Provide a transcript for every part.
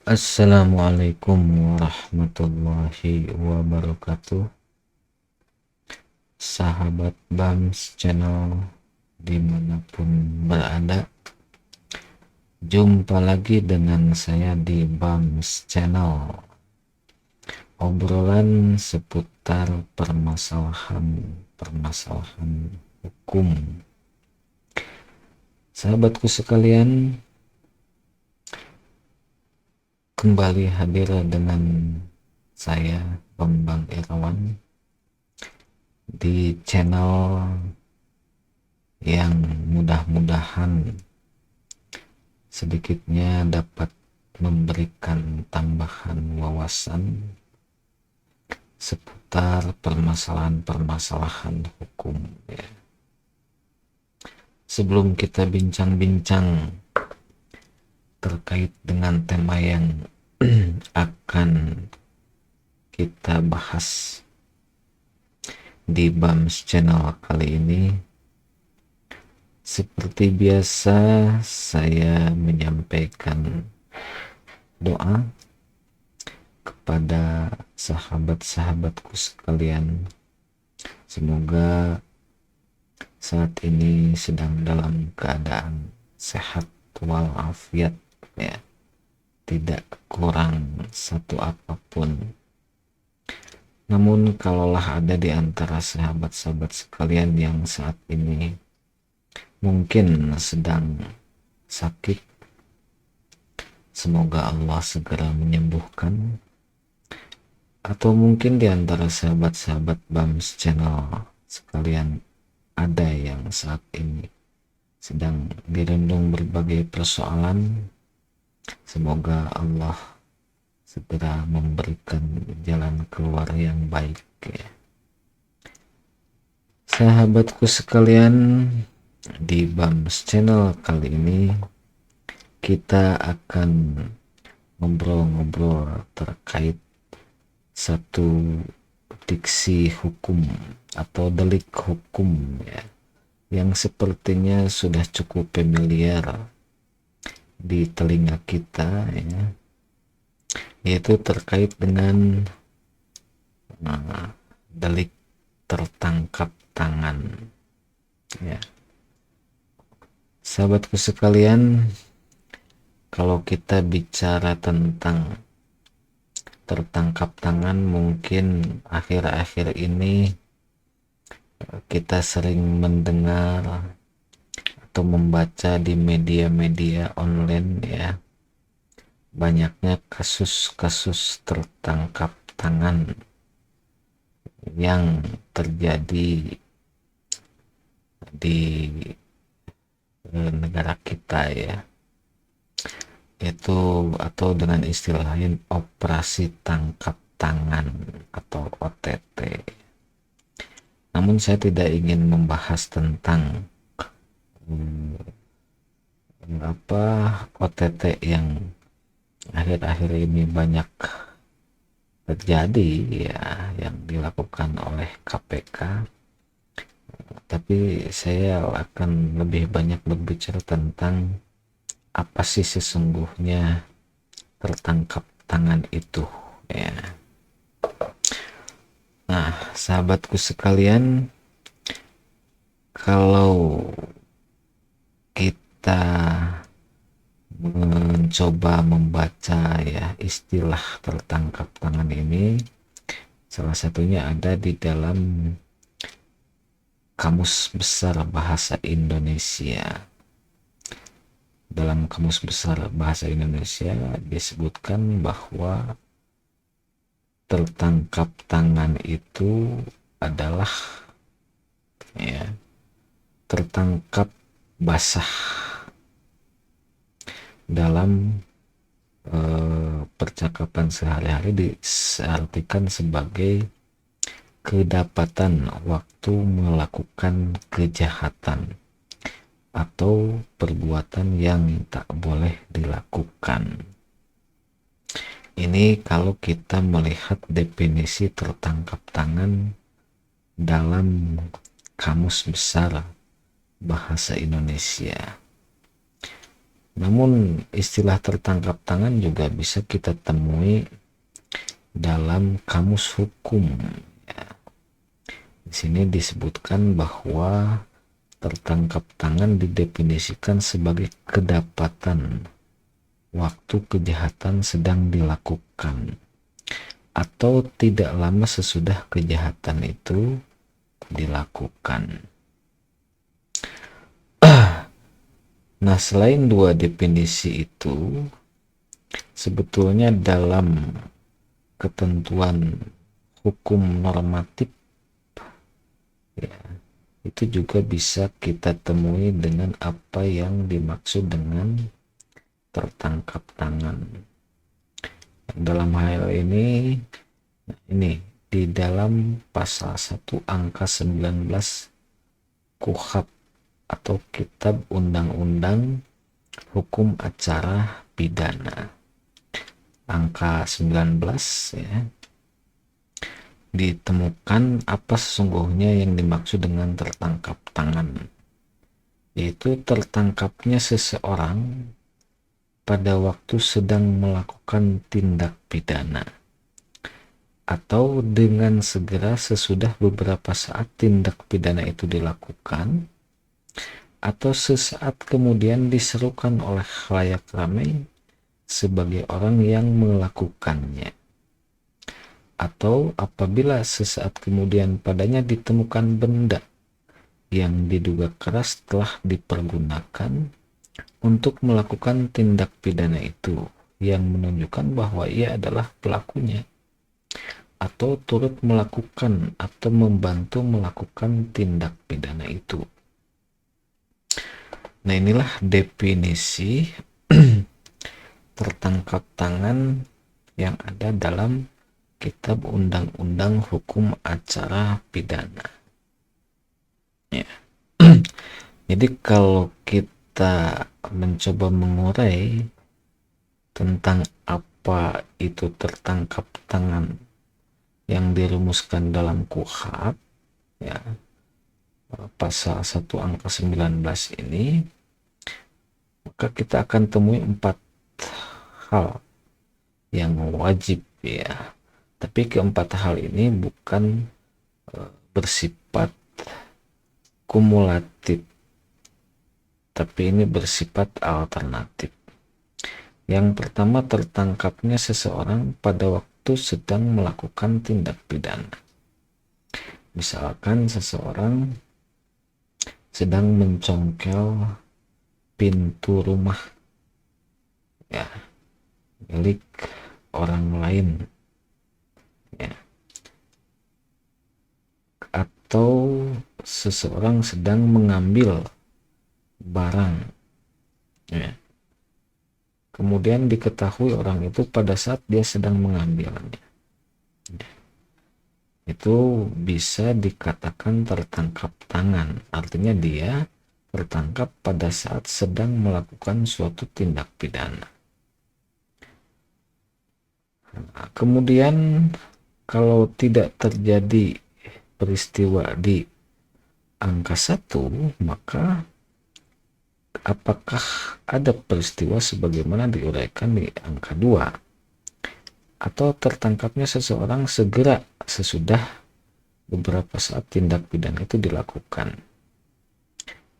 Assalamualaikum warahmatullahi wabarakatuh. Sahabat Bams Channel dimanapun berada, jumpa lagi dengan saya di Bams Channel. Obrolan seputar permasalahan hukum. Sahabatku sekalian, kembali hadir dengan saya Bambang Irawan di channel yang mudah-mudahan sedikitnya dapat memberikan tambahan wawasan seputar permasalahan hukum ya. Sebelum kita bincang-bincang terkait dengan tema yang akan kita bahas di Bams Channel kali ini, seperti biasa saya menyampaikan doa kepada sahabat-sahabatku sekalian. Semoga saat ini sedang dalam keadaan sehat walafiat ya, tidak kurang satu apapun. Namun kalaulah ada di antara sahabat-sahabat sekalian yang saat ini mungkin sedang sakit, semoga Allah segera menyembuhkan. Atau mungkin di antara sahabat-sahabat Bams Channel sekalian ada yang saat ini sedang dirundung berbagai persoalan, semoga Allah segera memberikan jalan keluar yang baik ya. Sahabatku sekalian, di Bams Channel kali ini kita akan ngobrol-ngobrol terkait satu diksi hukum atau delik hukum ya, yang sepertinya sudah cukup familiar di telinga kita ya, yaitu terkait dengan delik tertangkap tangan ya. Sahabatku sekalian, kalau kita bicara tentang tertangkap tangan, mungkin akhir-akhir ini kita sering mendengar atau membaca di media-media online ya, banyaknya kasus-kasus tertangkap tangan yang terjadi di negara kita ya, itu atau dengan istilah lain operasi tangkap tangan atau OTT. Namun saya tidak ingin membahas tentang OTT yang akhir-akhir ini banyak terjadi ya, yang dilakukan oleh KPK. Tapi saya akan lebih banyak berbicara tentang apa sih sesungguhnya tertangkap tangan itu ya. Nah, sahabatku sekalian, kalau kita mencoba membaca ya istilah tertangkap tangan ini, salah satunya ada di dalam Kamus Besar Bahasa Indonesia. Dalam Kamus Besar Bahasa Indonesia disebutkan bahwa tertangkap tangan itu adalah ya, tertangkap basah dalam percakapan sehari-hari, diartikan sebagai kedapatan waktu melakukan kejahatan atau perbuatan yang tak boleh dilakukan. Ini kalau kita melihat definisi tertangkap tangan dalam Kamus Besar Bahasa Indonesia. Namun istilah tertangkap tangan juga bisa kita temui dalam kamus hukum. Ya, di sini disebutkan bahwa tertangkap tangan didefinisikan sebagai kedapatan waktu kejahatan sedang dilakukan atau tidak lama sesudah kejahatan itu dilakukan. Nah, selain dua definisi itu, sebetulnya dalam ketentuan hukum normatif, ya, itu juga bisa kita temui dengan apa yang dimaksud dengan tertangkap tangan. Dalam hal ini di dalam pasal 1 angka 19 KUHP atau Kitab Undang-Undang Hukum Acara Pidana. Angka 19 ya, ditemukan apa sesungguhnya yang dimaksud dengan tertangkap tangan, yaitu tertangkapnya seseorang pada waktu sedang melakukan tindak pidana atau dengan segera sesudah beberapa saat tindak pidana itu dilakukan, atau sesaat kemudian diserukan oleh khalayak ramai sebagai orang yang melakukannya, atau apabila sesaat kemudian padanya ditemukan benda yang diduga keras telah dipergunakan untuk melakukan tindak pidana itu, yang menunjukkan bahwa ia adalah pelakunya atau turut melakukan atau membantu melakukan tindak pidana itu. Nah, inilah definisi tertangkap tangan yang ada dalam Kitab Undang-Undang Hukum Acara Pidana. Ya. Jadi kalau kita mencoba mengurai tentang apa itu tertangkap tangan yang dirumuskan dalam KUHP, ya, pasal 1 angka 19 ini, maka kita akan temui 4 hal yang wajib, ya. Tapi keempat hal ini bukan bersifat kumulatif, tapi ini bersifat alternatif. Yang pertama, tertangkapnya seseorang pada waktu sedang melakukan tindak pidana. Misalkan seseorang sedang mencongkel pintu rumah, ya, milik orang lain, ya, atau seseorang sedang mengambil barang, ya, kemudian diketahui orang itu pada saat dia sedang mengambilnya, itu bisa dikatakan tertangkap tangan. Artinya dia tertangkap pada saat sedang melakukan suatu tindak pidana. Nah, kemudian kalau tidak terjadi peristiwa di angka 1, maka apakah ada peristiwa sebagaimana diuraikan di angka 2, atau tertangkapnya seseorang segera sesudah beberapa saat tindak pidana itu dilakukan.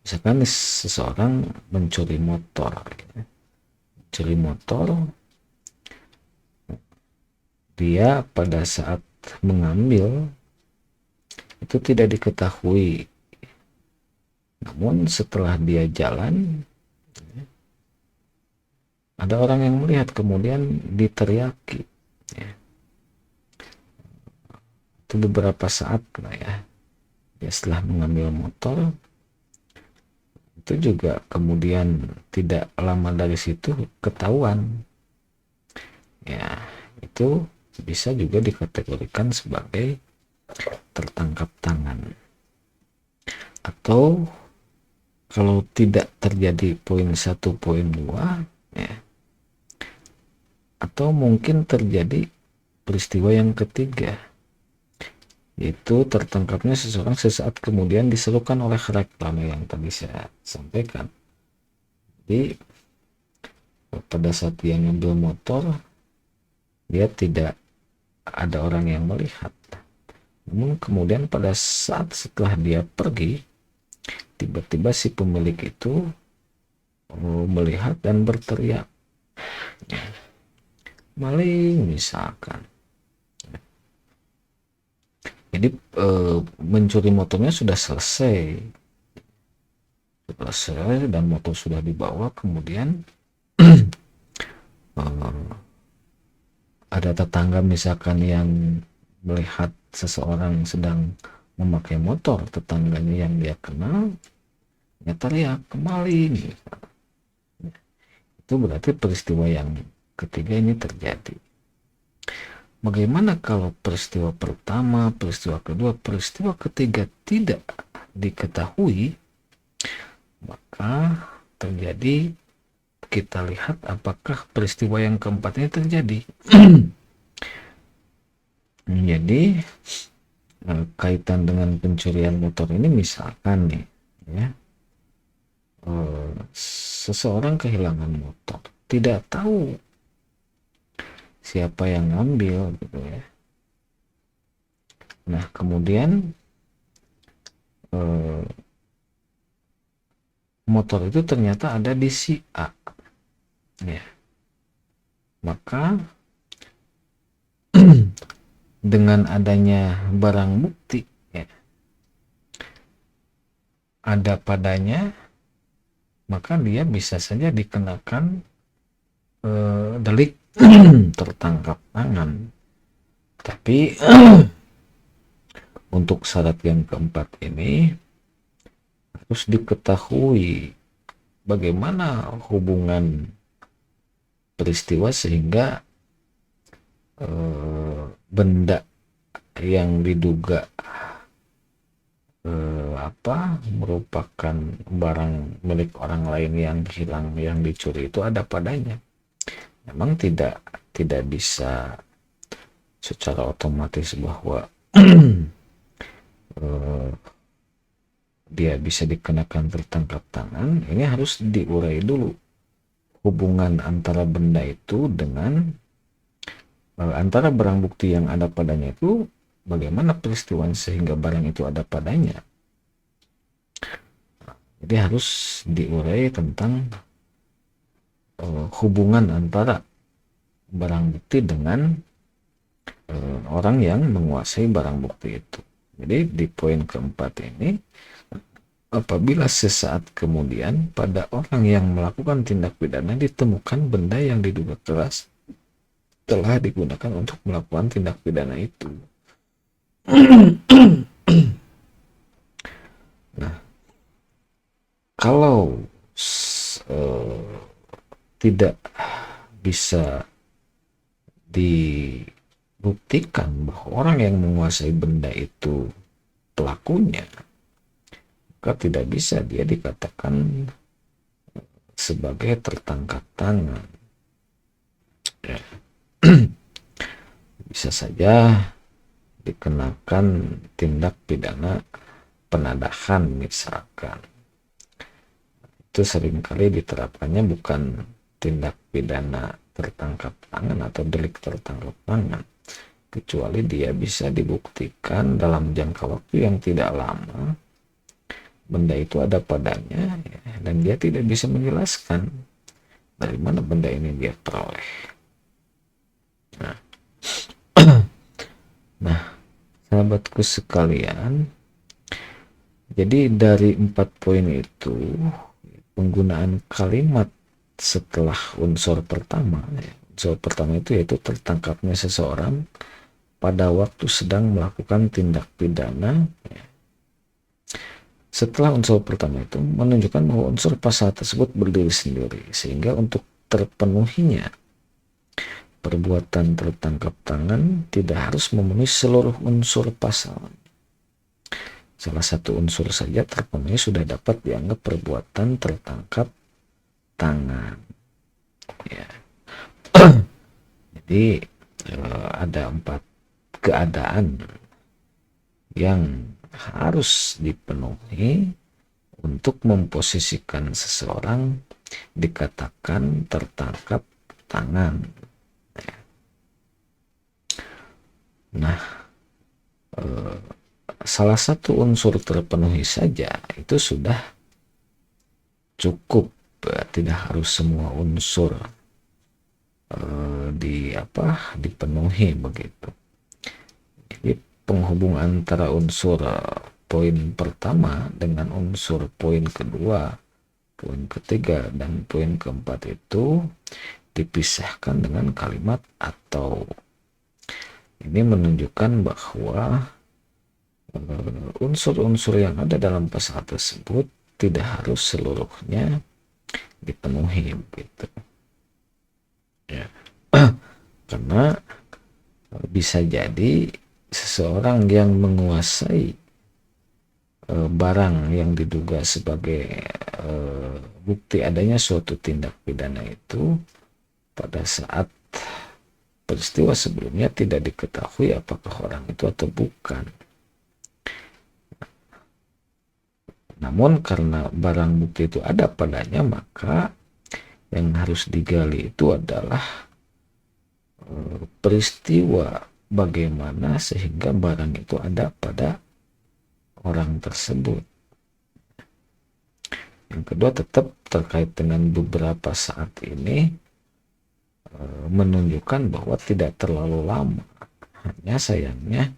Misalkan seseorang mencuri motor, dia pada saat mengambil itu tidak diketahui, namun setelah dia jalan ada orang yang melihat, kemudian diteriaki, ya. Itu beberapa saat lah, ya. Dia setelah mengambil motor itu juga kemudian tidak lama dari situ ketahuan, ya, itu bisa juga dikategorikan sebagai tertangkap tangan. Atau kalau tidak terjadi poin 1, poin 2, ya, atau mungkin terjadi peristiwa yang ketiga, yaitu tertangkapnya seseorang sesaat kemudian diserukan oleh khalayak ramai yang tadi saya sampaikan. Jadi pada saat dia ngambil motor, dia tidak ada orang yang melihat. Namun kemudian pada saat setelah dia pergi, tiba-tiba si pemilik itu melihat dan berteriak, maling misalkan. Jadi mencuri motornya sudah selesai dan motor sudah dibawa. Kemudian ada tetangga misalkan yang melihat seseorang sedang memakai motor, tetangganya yang dia kenal, ya teriak maling. Itu berarti peristiwa yang ketiga ini terjadi. Bagaimana kalau peristiwa pertama, peristiwa kedua, peristiwa ketiga tidak diketahui? Maka terjadi, kita lihat apakah peristiwa yang keempat ini terjadi. Jadi kaitan dengan pencurian motor ini misalkan nih ya, seseorang kehilangan motor, tidak tahu siapa yang ngambil gitu ya. Nah kemudian motor itu ternyata ada di si A ya, maka dengan adanya barang bukti ya, ada padanya, maka dia bisa saja dikenakan delik tertangkap tangan. Tapi untuk syarat yang keempat ini harus diketahui bagaimana hubungan peristiwa sehingga benda yang diduga merupakan barang milik orang lain yang hilang, yang dicuri itu ada padanya. Memang tidak bisa secara otomatis bahwa dia bisa dikenakan tertangkap tangan. Ini harus diurai dulu hubungan antara benda itu dengan antara barang bukti yang ada padanya itu, bagaimana peristiwa sehingga barang itu ada padanya. Jadi harus diurai tentang hubungan antara barang bukti dengan orang yang menguasai barang bukti itu. Jadi di poin keempat ini, apabila sesaat kemudian pada orang yang melakukan tindak pidana ditemukan benda yang diduga keras telah digunakan untuk melakukan tindak pidana itu. Nah, kalau tidak bisa dibuktikan bahwa orang yang menguasai benda itu pelakunya, maka tidak bisa dia dikatakan sebagai tertangkap tangan. Ya. Bisa saja dikenakan tindak pidana penadahan misalkan. Itu seringkali diterapkannya bukan tindak pidana tertangkap tangan atau delik tertangkap tangan, kecuali dia bisa dibuktikan dalam jangka waktu yang tidak lama benda itu ada padanya ya, dan dia tidak bisa menjelaskan dari mana benda ini dia peroleh. Nah, sahabatku sekalian, jadi dari 4 poin itu, penggunaan kalimat setelah unsur pertama, unsur pertama itu yaitu tertangkapnya seseorang pada waktu sedang melakukan tindak pidana. Setelah unsur pertama itu menunjukkan bahwa unsur pasal tersebut berdiri sendiri, sehingga untuk terpenuhinya perbuatan tertangkap tangan tidak harus memenuhi seluruh unsur pasal. Salah satu unsur saja terpenuhi sudah dapat dianggap perbuatan tertangkap tangan. Ya. Jadi ada 4 keadaan yang harus dipenuhi untuk memposisikan seseorang dikatakan tertangkap tangan. Nah, salah satu unsur terpenuhi saja itu sudah cukup, tidak harus semua unsur dipenuhi begitu. Jadi penghubung antara unsur poin pertama dengan unsur poin kedua, poin ketiga, dan poin keempat itu dipisahkan dengan kalimat atau. Ini menunjukkan bahwa unsur-unsur yang ada dalam pasal tersebut tidak harus seluruhnya dipenuhi begitu. Ya. Karena bisa jadi seseorang yang menguasai barang yang diduga sebagai bukti adanya suatu tindak pidana itu pada saat peristiwa sebelumnya tidak diketahui apakah orang itu atau bukan. Namun karena barang bukti itu ada padanya, maka yang harus digali itu adalah peristiwa bagaimana sehingga barang itu ada pada orang tersebut. Yang kedua, tetap terkait dengan beberapa saat ini menunjukkan bahwa tidak terlalu lama. Hanya sayangnya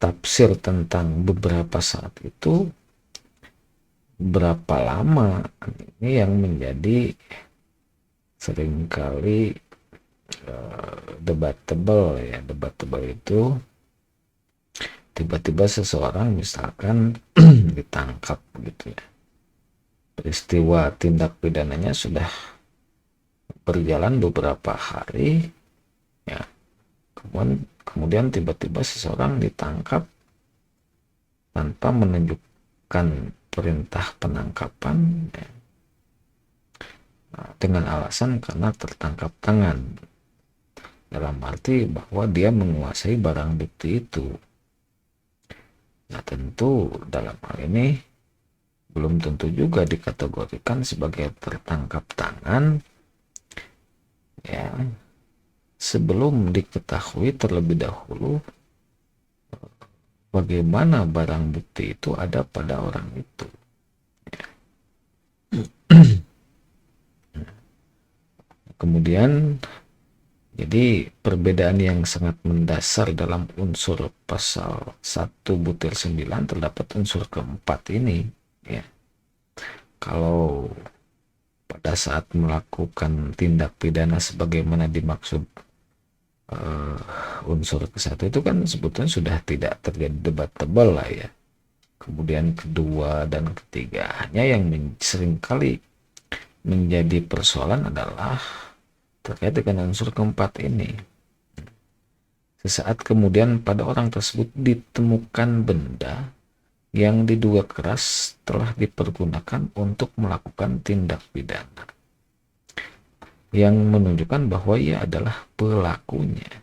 tafsir tentang beberapa saat itu berapa lama ini yang menjadi seringkali debatable ya. Debatable itu tiba-tiba seseorang misalkan ditangkap gitu ya, peristiwa tindak pidananya sudah berjalan beberapa hari ya, kemudian tiba-tiba seseorang ditangkap tanpa menunjukkan perintah penangkapan ya, dengan alasan karena tertangkap tangan, dalam arti bahwa dia menguasai barang bukti itu. Nah, tentu dalam hal ini belum tentu juga dikategorikan sebagai tertangkap tangan ya, sebelum diketahui terlebih dahulu bagaimana barang bukti itu ada pada orang itu. Kemudian jadi perbedaan yang sangat mendasar dalam unsur pasal 1-9 terdapat unsur keempat ini ya. Kalau pada saat melakukan tindak pidana sebagaimana dimaksud unsur ke-1 itu kan sebetulnya sudah tidak terjadi debatable lah ya. Kemudian kedua dan ketiga, hanya yang seringkali menjadi persoalan adalah terkait dengan unsur keempat ini. Sesaat kemudian pada orang tersebut ditemukan benda yang diduga keras telah dipergunakan untuk melakukan tindak pidana, yang menunjukkan bahwa ia adalah pelakunya.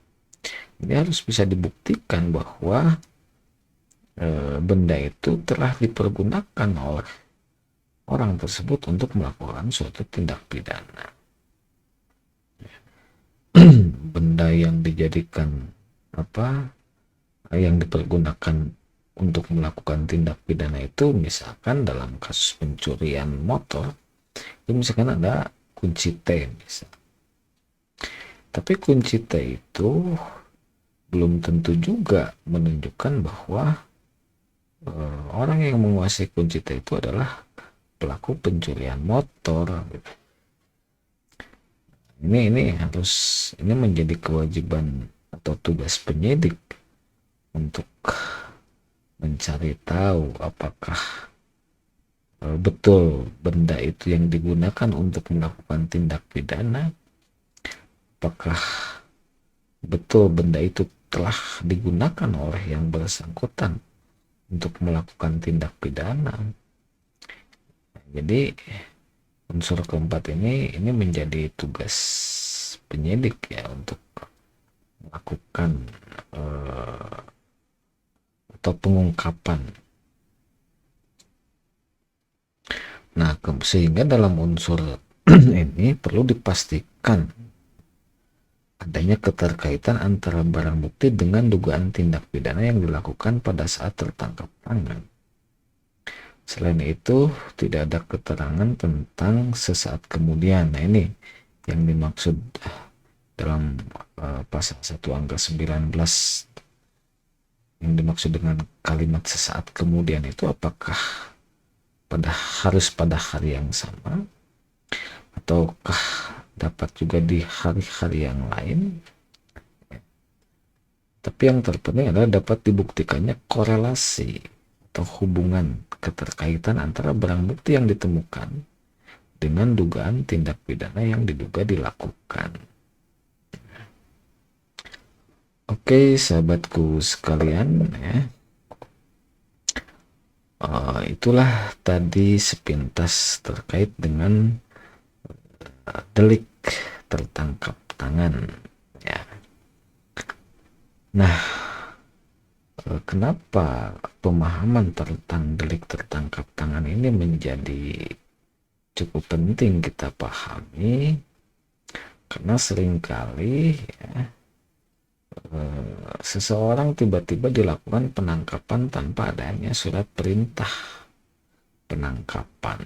Ini harus bisa dibuktikan bahwa benda itu telah dipergunakan oleh orang tersebut untuk melakukan suatu tindak pidana. Benda yang dijadikan yang dipergunakan untuk melakukan tindak pidana itu misalkan dalam kasus pencurian motor itu misalkan ada kunci T misalnya. Tapi kunci T itu belum tentu juga menunjukkan bahwa orang yang menguasai kunci T itu adalah pelaku pencurian motor gitu. Ini menjadi kewajiban atau tugas penyidik untuk mencari tahu apakah betul benda itu yang digunakan untuk melakukan tindak pidana, apakah betul benda itu telah digunakan oleh yang bersangkutan untuk melakukan tindak pidana. Jadi unsur keempat ini menjadi tugas penyidik ya untuk melakukan atau pengungkapan Nah, sehingga dalam unsur ini perlu dipastikan adanya keterkaitan antara barang bukti dengan dugaan tindak pidana yang dilakukan pada saat tertangkap tangan. Selain itu, tidak ada keterangan tentang sesaat kemudian. Nah, ini yang dimaksud dalam pasal 1 angka 19, yang dimaksud dengan kalimat sesaat kemudian itu apakah harus pada hari yang sama, ataukah dapat juga di hari-hari yang lain. Tapi yang terpenting adalah dapat dibuktikannya korelasi atau hubungan keterkaitan antara barang bukti yang ditemukan dengan dugaan tindak pidana yang diduga dilakukan. Oke, sahabatku sekalian, ya. Itulah tadi sepintas terkait dengan delik tertangkap tangan, ya. Nah, kenapa pemahaman tentang delik tertangkap tangan ini menjadi cukup penting kita pahami? Karena seringkali, ya, seseorang tiba-tiba dilakukan penangkapan tanpa adanya surat perintah penangkapan.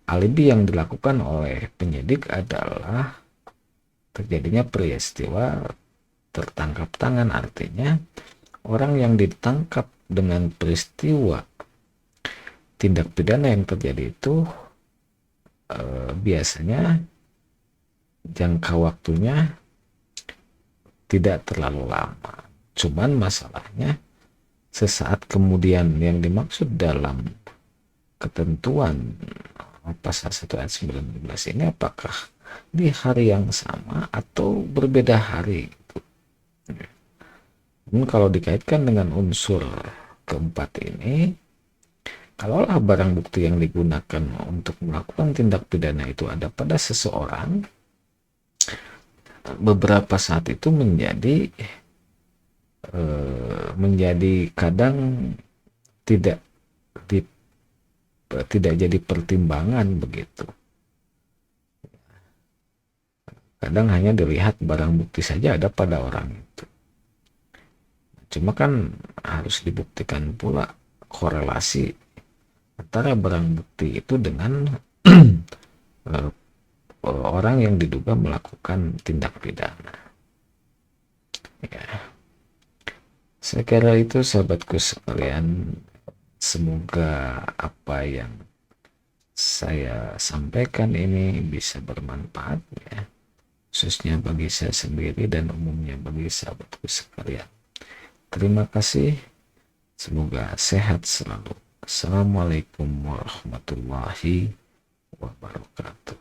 Alibi yang dilakukan oleh penyidik adalah terjadinya peristiwa tertangkap tangan, artinya orang yang ditangkap dengan peristiwa tindak pidana yang terjadi itu biasanya jangka waktunya tidak terlalu lama. Cuman masalahnya sesaat kemudian yang dimaksud dalam ketentuan pasal 1 ayat 19 ini apakah di hari yang sama atau berbeda hari. Dan kalau dikaitkan dengan unsur keempat ini, kalaulah barang bukti yang digunakan untuk melakukan tindak pidana itu ada pada seseorang, beberapa saat itu menjadi kadang tidak jadi pertimbangan begitu. Kadang hanya dilihat barang bukti saja ada pada orang itu. Cuma kan harus dibuktikan pula korelasi antara barang bukti itu dengan orang yang diduga melakukan tindak pidana. Ya. Saya kira itu sahabatku sekalian, semoga apa yang saya sampaikan ini bisa bermanfaat, ya, khususnya bagi saya sendiri dan umumnya bagi sahabatku sekalian. Terima kasih, semoga sehat selalu. Assalamualaikum warahmatullahi wabarakatuh.